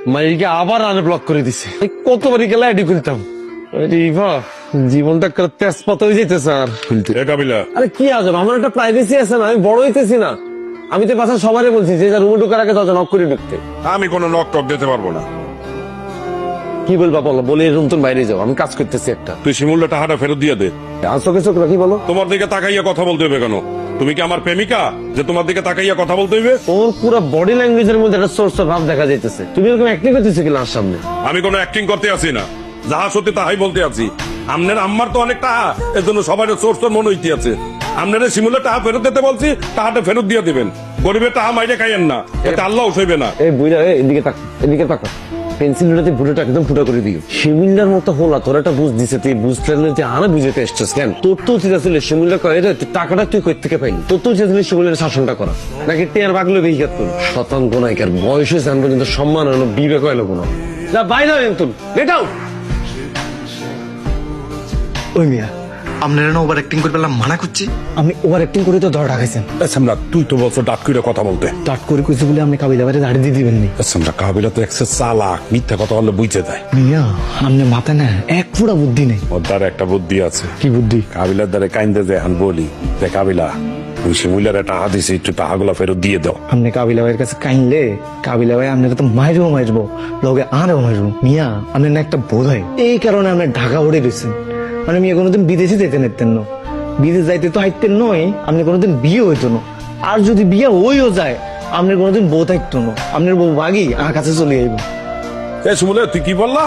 মাইকে আবার আনব্লক করে দিছে। কতবারই গেলে আইডি খুলতাম, জীবনটা তেজপাত হয়ে যেতেছে। আর আরে কি আজব, আমার একটা প্রাইভেসি আছে না, আমি বড় হইতেছি না। আমি তো বাসা সবারই বলছি যে রুমে ঢোকার আগে দরজা নক করে ঢুকতে। আমি কোনো নক টক দিতে পারবো না। কি বলবা বলো, বলে রুম তোর বাইরে যাও, আমি কাজ করতেছি একটা। তুই শিমুলটা টাকাটা ফেরত দিয়ে দে। চোখে চোখ রাখি বলো। তোমার দিকে তাকাইয়া কথা বলতে হবে কেন? তুমি কি আমার প্রেমিকা যে তোমার দিকে তাকাইয়া কথা বলতে হইবে? ওর পুরো বডি ল্যাঙ্গুয়েজের মধ্যে একটা সোর্স অফ ভাব দেখা যাইতেছে। তুমি এরকম অ্যাক্টিং করতেছো কিনা আমার সামনে? আমি কোনো অ্যাক্টিং করতে আছি না, যাহা সত্যি তাহাই বলতে আছি। আমনের আম্মার তো অনেক টাকা, এর জন্য সবাই সোর্স মনে হইতে আছে। আপনারা শিমুলের টাকা ফেরত দিতে বলছি, টাকাটা ফেরত দিয়ে দিবেন। গরিবের টাকা মাইরে খাইয়েন না, এতে আল্লাহ উঠাইবে না। এই বুইরা এদিকে তাক, এদিকে তাকা। পেন্সিলটাতে ভুটোটা একদম ফুটা করে দিও। শিমিল্লার মতো হলা, তোর একটা বুঝ দিছে, তুই বুঝতে তুই আনা বুঝতে এসছিস কেন? তোর তো উচিত আসলে শিমিল্লা কয়ে টাকাটা তুই কই থেকে পাইলি? তোর তো উচিত আসলে শিমিল্লার শাসনটা করা, নাকি টেয়ার বাগলো বেহিকাত তোর শতান গোনাইকার বয়স হয়েছে এখন পর্যন্ত সম্মান হলো, বিবেক হইলো কোনো। যা বাইরে তুই গেট আউট। ওই মিয়া, আপনারা না ওভার অ্যাক্টিং করে পেলাম মানা করছি। আমি ওভার অ্যাক্টিং করে তো ধরা ঢাকাইছেন। সামরা তুই তো বলছো ডাক করে কথা বলতে। টাট করে কইছি বলে আপনি কাবিলা বাইরে দাঁড়িয়ে দিয়ে দিবেন নি। সামরা কাবিলা তো একসে চালাক, মিথ্যা কথা বললে বুঝতে দেয়। মিয়া আপনি মাথায় না এক ফুটা বুদ্ধি নেই। ওর দ্বারা একটা বুদ্ধি আছে। কি বুদ্ধি? কাবিলার দ্বারা কাইন্দে যে এখন বলি যে কাবিলা তুমি শিমুলের টাকা দিছি, একটু টাকাগুলো ফেরত দিয়ে দাও। আপনি কাবিলা ভাইয়ের কাছে কাইনলে কাবিলা ভাই আপনারা তো মারবো লগে আরও মারবো। মিয়া আপনার না একটা বোধ হয়, এই কারণে আপনি ঢাকা উড়ে রয়েছেন। মানে মিয়া কোনোদিন বিদেশে যেতে নিতেন না, বিদেশ যাইতে তো হাইতেন নয়, আপনি কোনোদিন বিয়ে হইতো না। আর যদি বিয়ে হইও যায়, আপনার কোনোদিন বউ থাকতো না, আপনার বউ ভাগি আমার কাছে চলে যাইব। শিমুলে তুই কি বললা?